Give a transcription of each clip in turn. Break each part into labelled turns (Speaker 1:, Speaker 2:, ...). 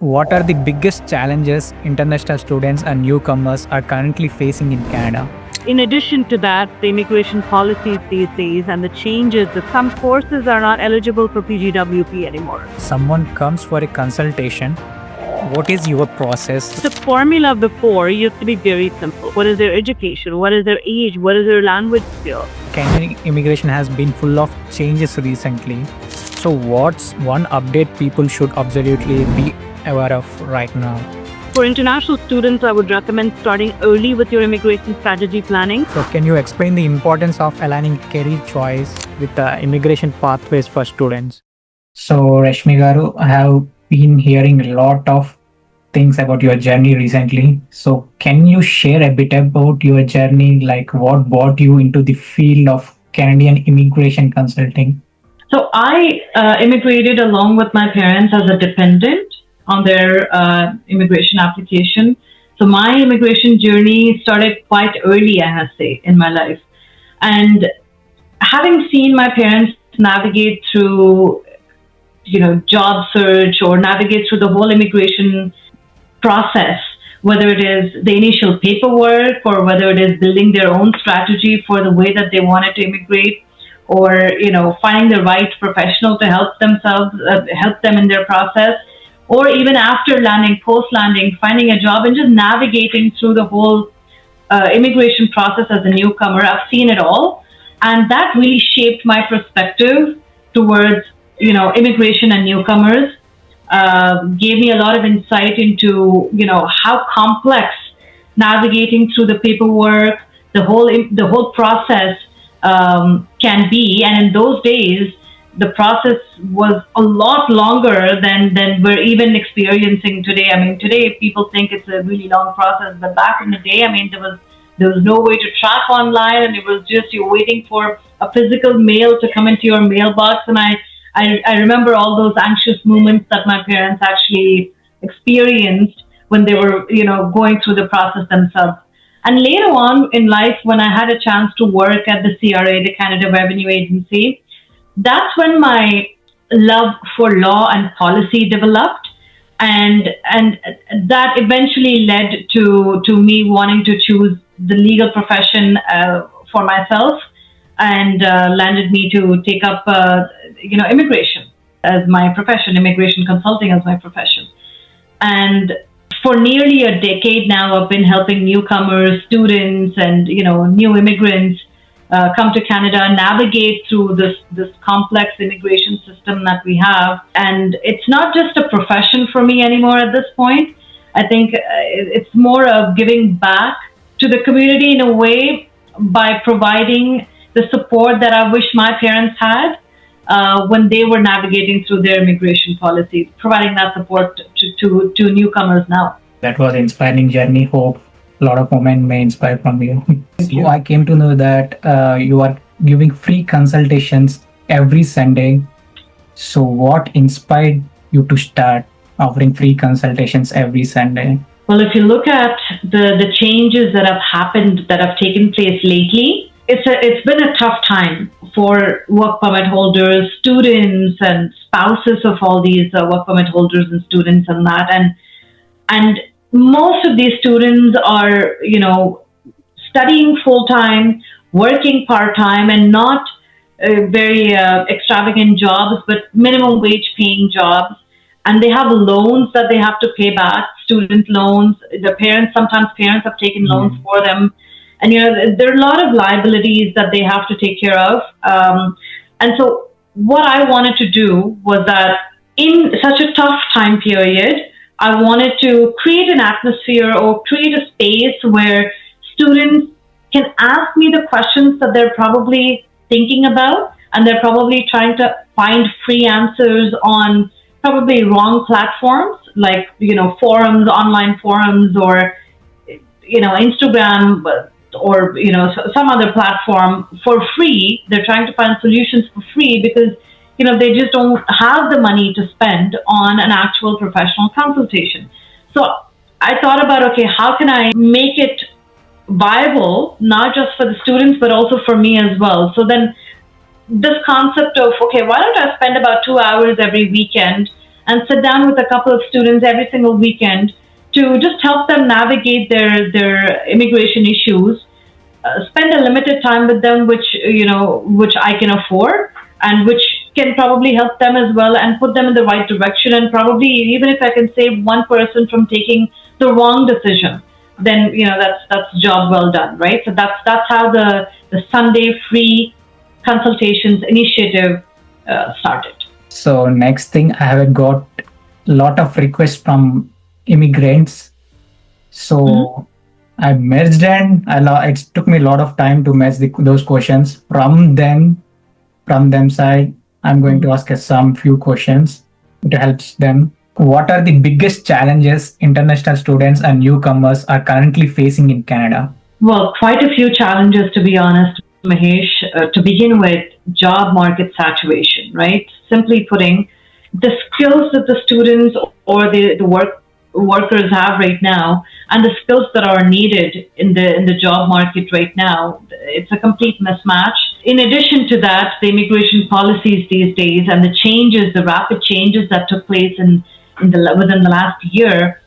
Speaker 1: What are the biggest challenges international students and newcomers are currently facing in Canada?
Speaker 2: In addition to that, the immigration policies these days and the changes that some courses are not eligible for PGWP anymore.
Speaker 1: Someone comes for a consultation. What is your process?
Speaker 2: The formula before used to be very simple. What is their education? What is their age? What is their language skill?
Speaker 1: Canadian immigration has been full of changes recently. So, what's one update people should absolutely be aware of right now?
Speaker 2: For international students, I would recommend starting early with your immigration strategy planning.
Speaker 1: So, can you explain the importance of aligning career choice with the immigration pathways for students? So, Rashmi Garu, I have been hearing a lot of things about your journey recently. So, can you share a bit about your journey, like what brought you into the field of Canadian immigration consulting?
Speaker 3: So I immigrated along with my parents as a dependent on their immigration application. So my immigration journey started quite early, I must say, in my life. And having seen my parents navigate through, job search or navigate through the whole immigration process, whether it is the initial paperwork or whether it is building their own strategy for the way that they wanted to immigrate, or finding the right professional to help them in their process, or even after landing, post landing, finding a job and just navigating through the whole immigration process as a newcomer. I've seen it all, and that really shaped my perspective towards immigration and newcomers. Gave me a lot of insight into how complex navigating through the paperwork, the whole process can be. And in those days, the process was a lot longer than we're even experiencing today. I mean, today people think it's a really long process, but back in the day, I mean, there was no way to track online, and it was just you're waiting for a physical mail to come into your mailbox. And I remember all those anxious moments that my parents actually experienced when they were going through the process themselves. And later on in life, when I had a chance to work at the CRA, the Canada Revenue Agency, that's when my love for law and policy developed. And that eventually led to me wanting to choose the legal profession for myself, and landed me to take up immigration as my profession, immigration consulting as my profession. And for nearly a decade now, I've been helping newcomers, students, and new immigrants come to Canada, navigate through this complex immigration system that we have. And it's not just a profession for me anymore at this point. I think it's more of giving back to the community in a way by providing the support that I wish my parents had when they were navigating through their immigration policies, providing that support to newcomers now.
Speaker 1: That was an inspiring journey. Hope a lot of women may inspire from you. So I came to know that you are giving free consultations every Sunday. So what inspired you to start offering free consultations every Sunday?
Speaker 3: Well, if you look at the changes that have happened, that have taken place lately, it's been a tough time for work permit holders, students, and spouses of all these work permit holders and students, and that. And most of these students are, studying full time, working part time, and not very extravagant jobs, but minimum wage paying jobs. And they have loans that they have to pay back, student loans. Sometimes parents have taken loans for them. And, there are a lot of liabilities that they have to take care of. And so what I wanted to do was that in such a tough time period, I wanted to create an atmosphere or create a space where students can ask me the questions that they're probably thinking about, and they're probably trying to find free answers on probably wrong platforms like, forums, online forums, or, Instagram, or some other platform for free. They're trying to find solutions for free because they just don't have the money to spend on an actual professional consultation. So I thought about, okay, how can I make it viable, not just for the students but also for me as well? So then this concept of, okay, why don't I spend about 2 hours every weekend and sit down with a couple of students every single weekend to just help them navigate their immigration issues. Spend a limited time with them, which I can afford, and which can probably help them as well, and put them in the right direction. And probably even if I can save one person from taking the wrong decision, then that's job well done, right? So that's how the Sunday free consultations initiative started.
Speaker 1: So next thing, I have got a lot of requests from immigrants. So I merged and it took me a lot of time to merge those questions from them side. I'm going to ask some few questions to help them. What are the biggest challenges international students and newcomers are currently facing in Canada?
Speaker 3: Well, quite a few challenges, to be honest, Mahesh. To begin with, job market saturation, right? Simply putting, the skills that the students or the workers have right now, and the skills that are needed in the job market right now, it's a complete mismatch. In addition to that, the immigration policies these days and the rapid changes that took place within the last year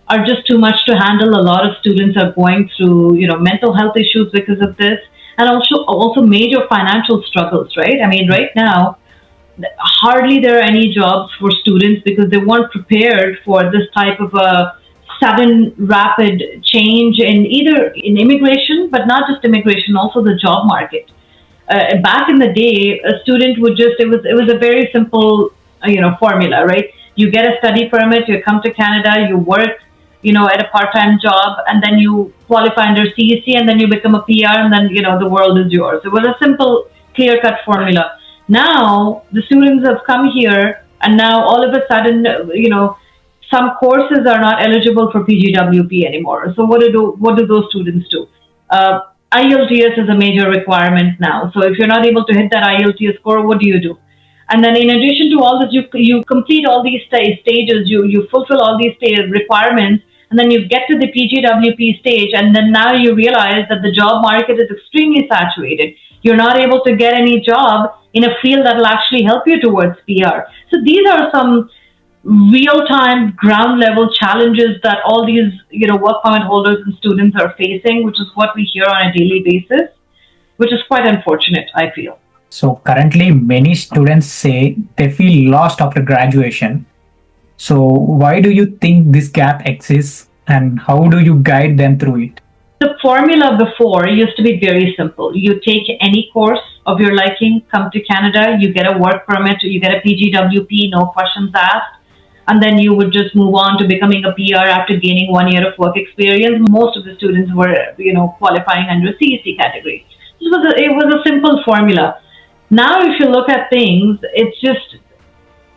Speaker 3: are just too much to handle. A lot of students are going through, mental health issues because of this, and also major financial struggles, right? I mean, right now, hardly there are any jobs for students because they weren't prepared for this type of a sudden, rapid change in immigration, but not just immigration, also the job market. Back in the day, a student it was a very simple, formula, right? You get a study permit, you come to Canada, you work, at a part-time job, and then you qualify under CEC, and then you become a PR, and then, the world is yours. It was a simple, clear-cut formula. Now, the students have come here, and now all of a sudden, some courses are not eligible for PGWP anymore. So what do those students do? IELTS is a major requirement now. So if you're not able to hit that IELTS score, what do you do? And then in addition to all this, you complete all these stages, you fulfill all these requirements, and then you get to the PGWP stage, and then now you realize that the job market is extremely saturated. You're not able to get any job in a field that will actually help you towards PR. So these are some real-time, ground-level challenges that all these, work permit holders and students are facing, which is what we hear on a daily basis, which is quite unfortunate, I feel.
Speaker 1: So currently, many students say they feel lost after graduation. So why do you think this gap exists, and how do you guide them through it?
Speaker 3: The formula before used to be very simple. You take any course of your liking, come to Canada, you get a work permit, you get a PGWP, no questions asked, and then you would just move on to becoming a PR after gaining 1 year of work experience. Most of the students were, qualifying under CEC category. It was a simple formula. Now, if you look at things, it's just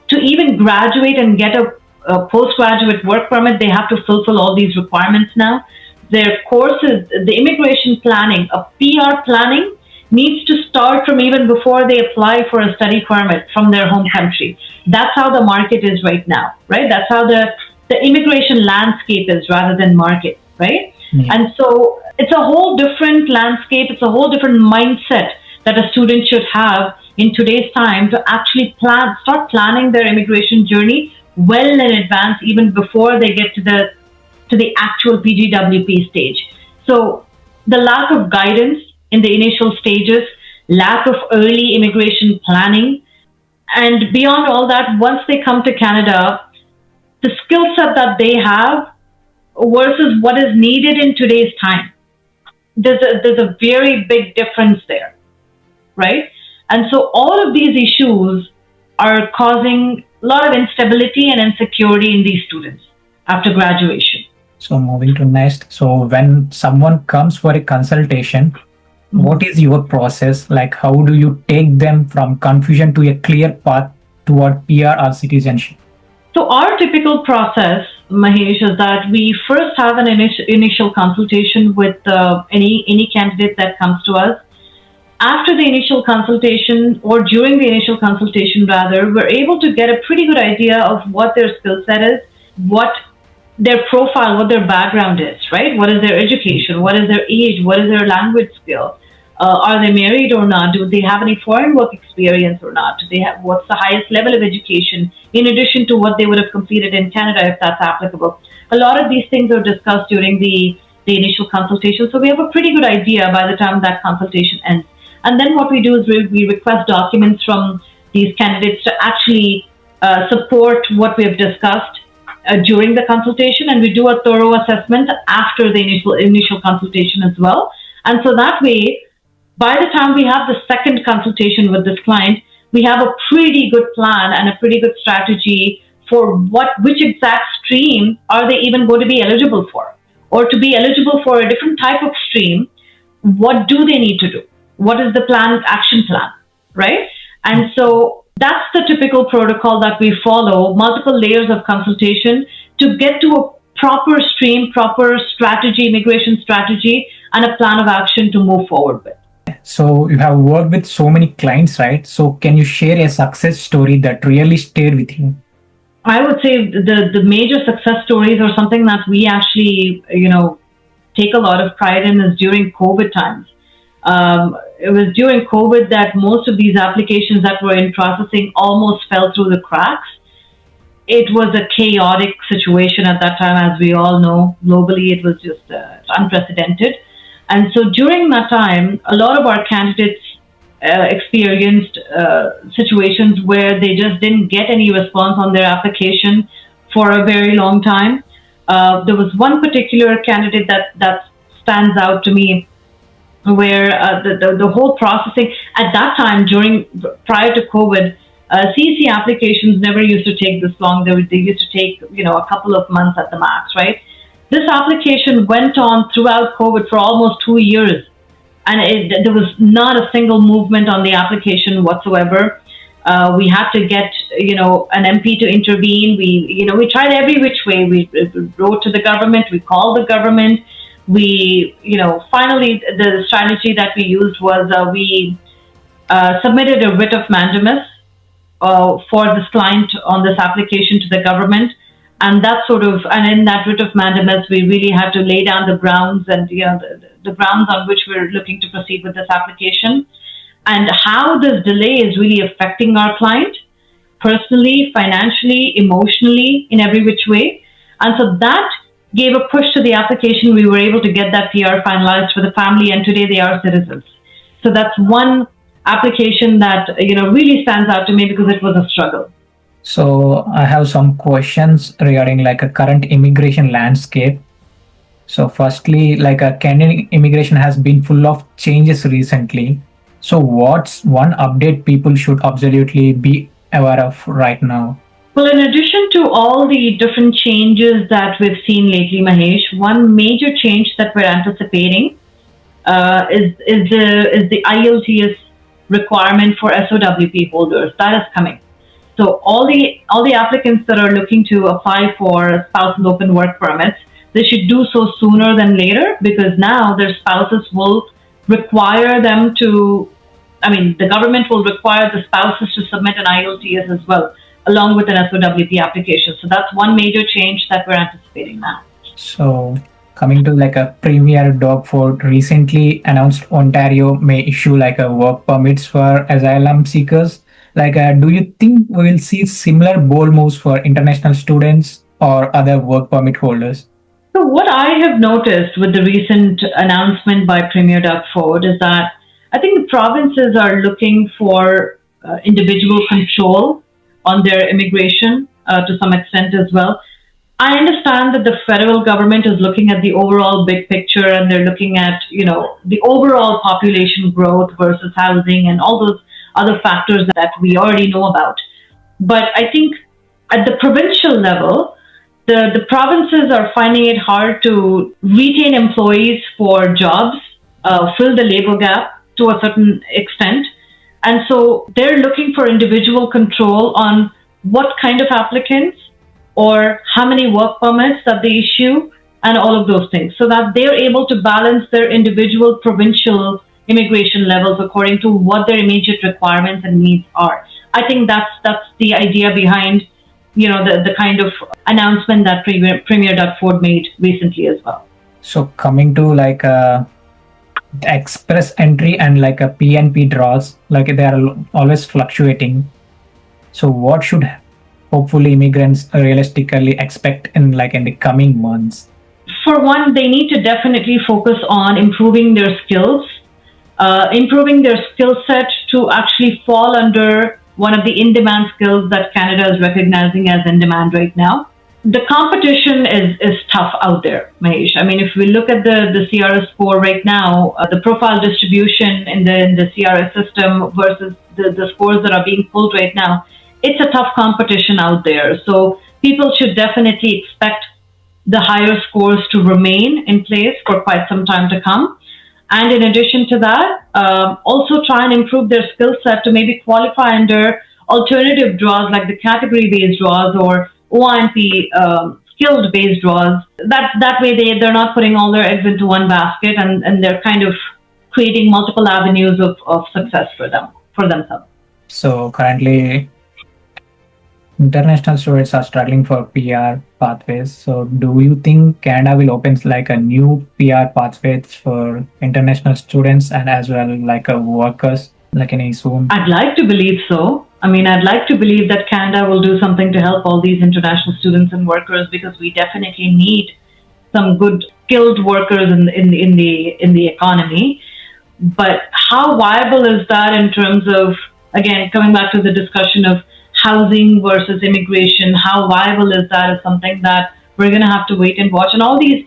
Speaker 3: to even graduate and get a postgraduate work permit, they have to fulfill all these requirements now. Their courses, the immigration planning, a PR planning needs to start from even before they apply for a study permit from their home country. That's how the market is right now, right? That's how the immigration landscape is rather than market, right? Mm-hmm. And so it's a whole different landscape. It's a whole different mindset that a student should have in today's time to actually start planning their immigration journey well in advance, even before they get to the actual PGWP stage. So the lack of guidance in the initial stages, lack of early immigration planning, and beyond all that, once they come to Canada, the skill set that they have versus what is needed in today's time, there's a very big difference there, right? And so all of these issues are causing a lot of instability and insecurity in these students after graduation.
Speaker 1: So moving to next. So when someone comes for a consultation, what is your process? Like, how do you take them from confusion to a clear path toward PR or citizenship?
Speaker 3: So our typical process, Mahesh, is that we first have an initial consultation with any candidate that comes to us. After the initial consultation, or during the initial consultation rather, we're able to get a pretty good idea of what their skill set is, what their profile, what their background is, right? What is their education? What is their age? What is their language skill? Are they married or not? Do they have any foreign work experience or not? Do they have what's the highest level of education in addition to what they would have completed in Canada if that's applicable? A lot of these things are discussed during the initial consultation, so we have a pretty good idea by the time that consultation ends. And then what we do is we request documents from these candidates to actually support what we have discussed during the consultation, and we do a thorough assessment after the initial consultation as well. And so that way, by the time we have the second consultation with this client, we have a pretty good plan and a pretty good strategy for which exact stream are they even going to be eligible for, or to be eligible for a different type of stream, what do they need to do? What is the action plan, right? And so that's the typical protocol that we follow, multiple layers of consultation to get to a proper stream, proper strategy, immigration strategy, and a plan of action to move forward with.
Speaker 1: So you have worked with so many clients, right? So can you share a success story that really stayed with you?
Speaker 3: I would say the major success stories are something that we actually, take a lot of pride in is during COVID times. It was during COVID that most of these applications that were in processing almost fell through the cracks. It was a chaotic situation at that time, as we all know. Globally, it was just unprecedented. And so during that time, a lot of our candidates experienced situations where they just didn't get any response on their application for a very long time. There was one particular candidate that stands out to me, where the whole processing at that time, prior to COVID, CEC applications never used to take this long. They used to take a couple of months at the max, right? This application went on throughout COVID for almost 2 years, and there was not a single movement on the application whatsoever. We had to get an MP to intervene. We tried every which way. We wrote to the government. We called the government. We finally the strategy that we used was we submitted a writ of mandamus for this client on this application to the government, and in that writ of mandamus we really had to lay down the grounds and the grounds on which we're looking to proceed with this application, and how this delay is really affecting our client personally, financially, emotionally, in every which way. And so that gave a push to the application. We were able to get that PR finalized for the family, and today they are citizens. So that's one application that really stands out to me because it was a struggle.
Speaker 1: So I have some questions regarding like a current immigration landscape. So firstly, like a Canadian immigration has been full of changes recently. So what's one update people should absolutely be aware of right now?
Speaker 3: Well, in addition to all the different changes that we've seen lately, Mahesh, one major change that we're anticipating is the IELTS requirement for SOWP holders. That is coming. So all the applicants that are looking to apply for spousal open work permits, they should do so sooner than later, because now their spouses will require them to, the government will require the spouses to submit an IELTS as well, along with an SOWP application. So that's one major change that we're anticipating now.
Speaker 1: So coming to like a Premier Doug Ford recently announced Ontario may issue like a work permits for asylum seekers. Like, do you think we will see similar bold moves for international students or other work permit holders?
Speaker 3: So what I have noticed with the recent announcement by Premier Doug Ford is that I think the provinces are looking for individual control on their immigration to some extent as well. I understand that the federal government is looking at the overall big picture, and they're looking at, the overall population growth versus housing and all those other factors that we already know about. But I think at the provincial level, the provinces are finding it hard to retain employees for jobs, fill the labor gap to a certain extent. And so they're looking for individual control on what kind of applicants or how many work permits that they issue and all of those things, so that they're able to balance their individual provincial immigration levels according to what their immediate requirements and needs are. I think that's the idea behind the kind of announcement that Premier Doug Ford made recently as well.
Speaker 1: So coming to like the express entry and like a PNP draws, like they are always fluctuating. So what should hopefully immigrants realistically expect in the coming months?
Speaker 3: For one, they need to definitely focus on improving their skills, improving their skill set to actually fall under one of the in-demand skills that Canada is recognizing as in demand right now. The competition is tough out there, Mahesh. I mean, if we look at the CRS score right now, the profile distribution in the CRS system versus the scores that are being pulled right now, it's a tough competition out there. So people should definitely expect the higher scores to remain in place for quite some time to come. And in addition to that, also try and improve their skill set to maybe qualify under alternative draws like the category-based draws or OINP skilled-based draws. That way they're not putting all their eggs into one basket and they're kind of creating multiple avenues of success for themselves.
Speaker 1: So currently, international students are struggling for PR pathways. So do you think Canada will open like a new PR pathways for international students and as well like a workers like any soon?
Speaker 3: I'd like to believe so. I mean, I'd like to believe that Canada will do something to help all these international students and workers because we definitely need some good skilled workers in the economy. But how viable is that in terms of, again, coming back to the discussion of housing versus immigration, how viable is that is something that we're going to have to wait and watch. And all these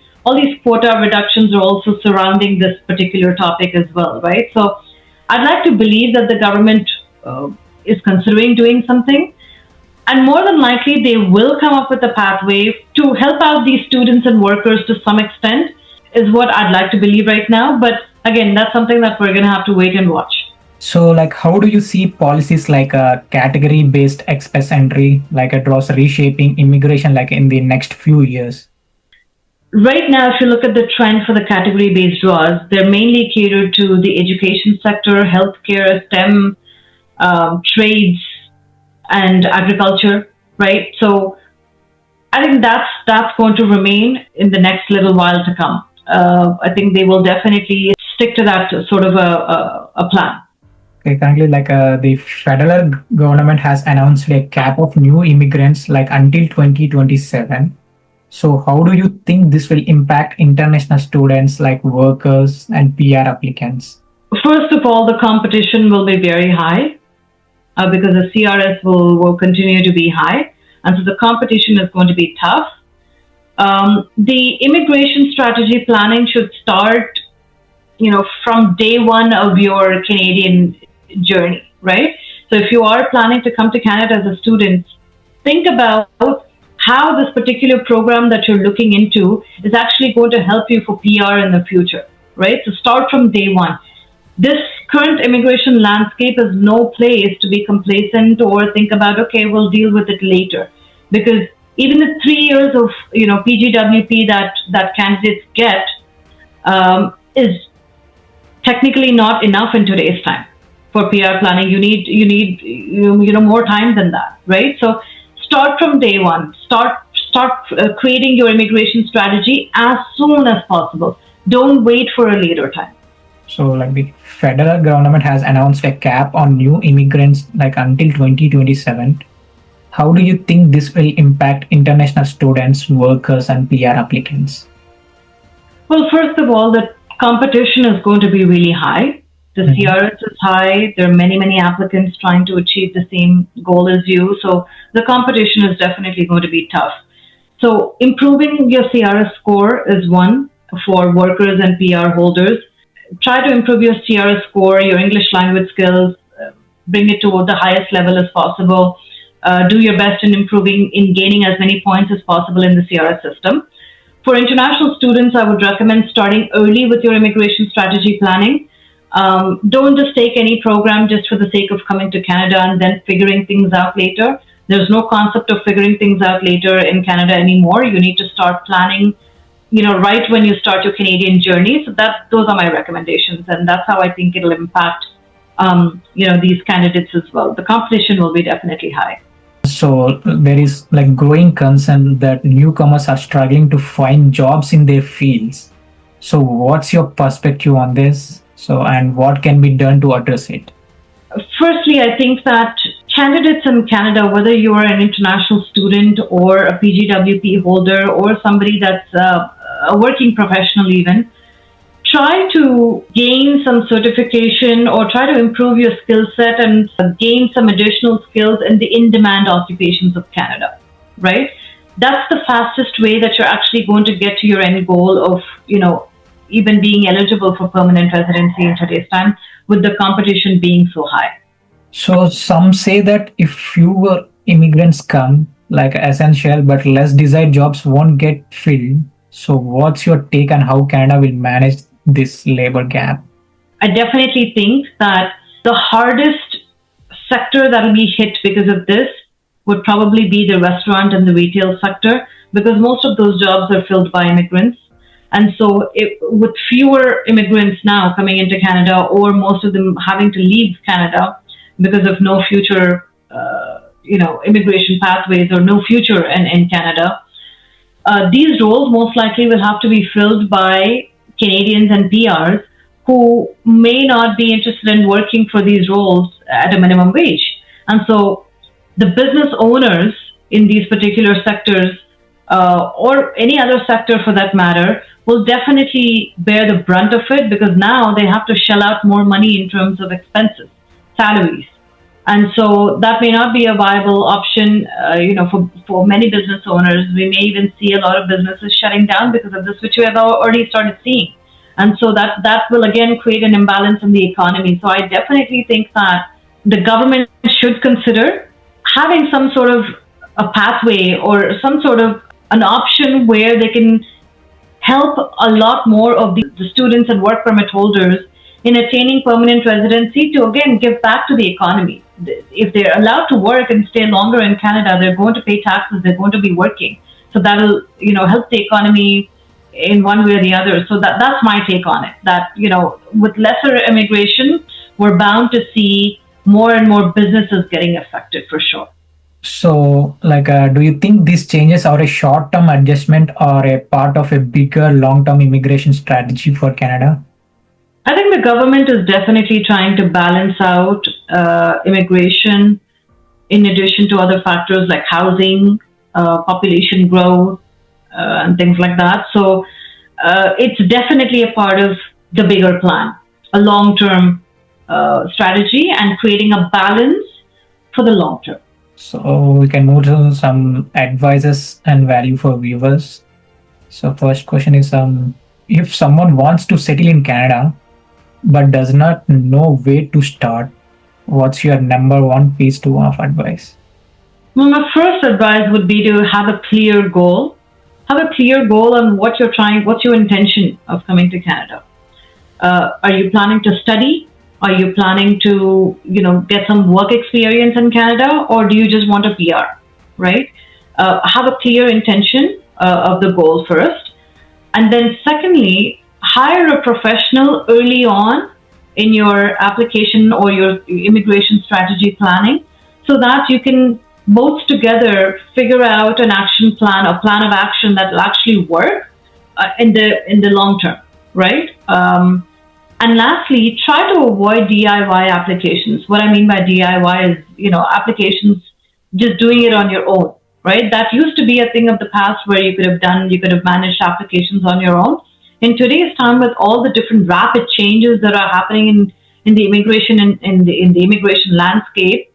Speaker 3: quota reductions are also surrounding this particular topic as well, right? So I'd like to believe that the government is considering doing something. And more than likely, they will come up with a pathway to help out these students and workers to some extent, is what I'd like to believe right now. But again, that's something that we're going to have to wait and watch.
Speaker 1: So like how do you see policies like a category-based express entry like a draws reshaping immigration like in the next few years?
Speaker 3: Right now, if you look at the trend for the category-based draws, they're mainly catered to the education sector, healthcare, STEM, trades, and agriculture, right? So I think that's going to remain in the next little while to come. I think they will definitely stick to that sort of a plan.
Speaker 1: Okay, currently like the federal government has announced a cap of new immigrants like until 2027. So how do you think this will impact international students like workers and PR applicants?
Speaker 3: First of all, the competition will be very high because the CRS will continue to be high. And so the competition is going to be tough. The immigration strategy planning should start, from day one of your Canadian journey, right? So if you are planning to come to Canada as a student, think about how this particular program that you're looking into is actually going to help you for PR in the future, right? So start from day one. This current immigration landscape is no place to be complacent or think about, okay, we'll deal with it later. Because even the 3 years of, PGWP that candidates get is technically not enough in today's time for PR planning. You need more time than that, right? So start from day one. Start creating your immigration strategy as soon as possible. Don't wait for a later time.
Speaker 1: So like the federal government has announced a cap on new immigrants like until 2027. How do you think this will impact international students, workers, and PR applicants?
Speaker 3: Well, first of all, the competition is going to be really high. The CRS is high. There are many, many applicants trying to achieve the same goal as you. So the competition is definitely going to be tough. So improving your CRS score is one for workers and PR holders. Try to improve your CRS score, your English language skills, bring it to the highest level as possible. Do your best in gaining as many points as possible in the CRS system. For international students, I would recommend starting early with your immigration strategy planning. Don't just take any program just for the sake of coming to Canada and then figuring things out later. There's no concept of figuring things out later in Canada anymore. You need to start planning, right when you start your Canadian journey. So those are my recommendations, and that's how I think it'll impact, these candidates as well. The competition will be definitely high.
Speaker 1: So there is like growing concern that newcomers are struggling to find jobs in their fields. So what's your perspective on this? So, and what can be done to address it?
Speaker 3: Firstly, I think that candidates in Canada, whether you are an international student or a PGWP holder or somebody that's a working professional even, try to gain some certification or try to improve your skill set and gain some additional skills in the in-demand occupations of Canada, right? That's the fastest way that you're actually going to get to your end goal of, even being eligible for permanent residency in today's time, with the competition being so high.
Speaker 1: So, some say that if fewer immigrants come, like essential but less desired jobs won't get filled. So, what's your take on how Canada will manage this labor gap?
Speaker 3: I definitely think that the hardest sector that will be hit because of this would probably be the restaurant and the retail sector, because most of those jobs are filled by immigrants. And so, with fewer immigrants now coming into Canada, or most of them having to leave Canada because of no future, immigration pathways or no future in Canada, these roles most likely will have to be filled by Canadians and PRs who may not be interested in working for these roles at a minimum wage. And so the business owners in these particular sectors, or any other sector for that matter, will definitely bear the brunt of it, because now they have to shell out more money in terms of expenses, salaries. And so that may not be a viable option, for many business owners. We may even see a lot of businesses shutting down because of this, which we have already started seeing. And so that will again create an imbalance in the economy. So I definitely think that the government should consider having some sort of a pathway or some sort of an option where they can help a lot more of the students and work permit holders in attaining permanent residency to again give back to the economy. If they're allowed to work and stay longer in Canada, they're going to pay taxes, they're going to be working. So that'll, help the economy in one way or the other. So that's my take on it. That, with lesser immigration, we're bound to see more and more businesses getting affected for sure.
Speaker 1: So, do you think these changes are a short-term adjustment or a part of a bigger long-term immigration strategy for Canada?
Speaker 3: I think the government is definitely trying to balance out immigration in addition to other factors like housing, population growth, and things like that. So it's definitely a part of the bigger plan, a long-term strategy, and creating a balance for the long term.
Speaker 1: So we can move to some advices and value for viewers. So first question is, if someone wants to settle in Canada but does not know where to start, what's your number one piece of advice?
Speaker 3: Well, my first advice would be to have a clear goal. Have a clear goal on what you're trying, what's your intention of coming to Canada. Are you planning to study? Are you planning to, get some work experience in Canada, or do you just want a PR, right? Have a clear intention of the goal first. And then secondly, hire a professional early on in your application or your immigration strategy planning, so that you can both together figure out an action plan or plan of action that will actually work in the long term, right? And lastly, try to avoid DIY applications. What I mean by DIY is, applications, just doing it on your own, right? That used to be a thing of the past where you could have managed applications on your own. In today's time, with all the different rapid changes that are happening in the immigration in the immigration landscape,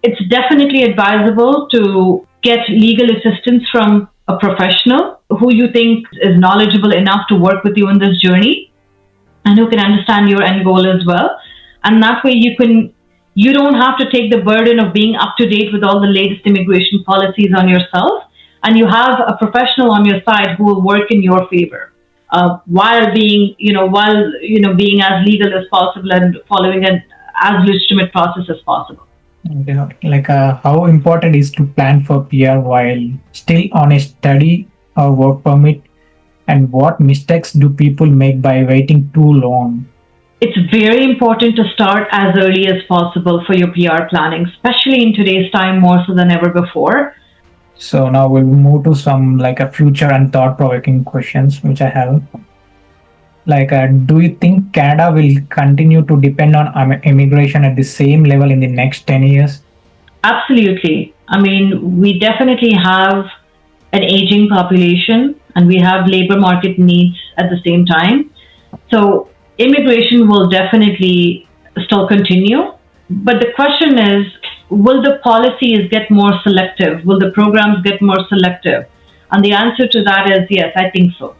Speaker 3: it's definitely advisable to get legal assistance from a professional who you think is knowledgeable enough to work with you in this journey, and who can understand your end goal as well. And that way you don't have to take the burden of being up to date with all the latest immigration policies on yourself. And you have a professional on your side who will work in your favor, while being being as legal as possible and following an as legitimate process as possible.
Speaker 1: How important is to plan for PR while still on a study or work permit? And what mistakes do people make by waiting too long?
Speaker 3: It's very important to start as early as possible for your PR planning, especially in today's time more so than ever before.
Speaker 1: So now we'll move to some a future and thought-provoking questions which I have. Do you think Canada will continue to depend on immigration at the same level in the next 10 years?
Speaker 3: Absolutely. I mean, we definitely have an aging population and we have labor market needs at the same time. So immigration will definitely still continue. But the question is, will the policies get more selective? Will the programs get more selective? And the answer to that is yes, I think so.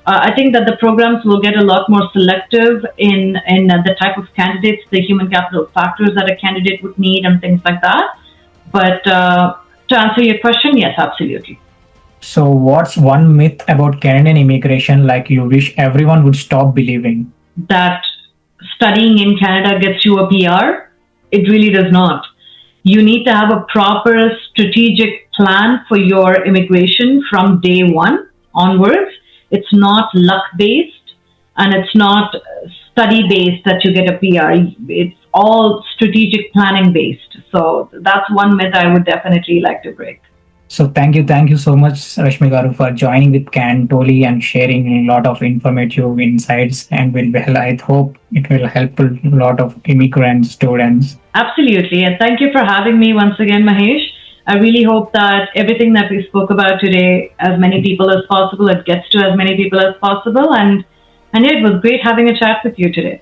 Speaker 3: I think that the programs will get a lot more selective in the type of candidates, the human capital factors that a candidate would need, and things like that. But to answer your question, yes, absolutely.
Speaker 1: So, what's one myth about Canadian immigration you wish everyone would stop believing?
Speaker 3: That studying in Canada gets you a PR? It really does not. You need to have a proper strategic plan for your immigration from day one onwards. It's not luck based and it's not study based that you get a PR. It's all strategic planning based. So that's one myth I would definitely like to break.
Speaker 1: So thank you so much, Rashmi Garu, for joining with Cantoli and sharing a lot of informative insights. And I hope it will help a lot of immigrant students.
Speaker 3: Absolutely, and thank you for having me once again, Mahesh. I really hope that everything that we spoke about today, as many people as possible, it gets to as many people as possible. And yeah, it was great having a chat with you today.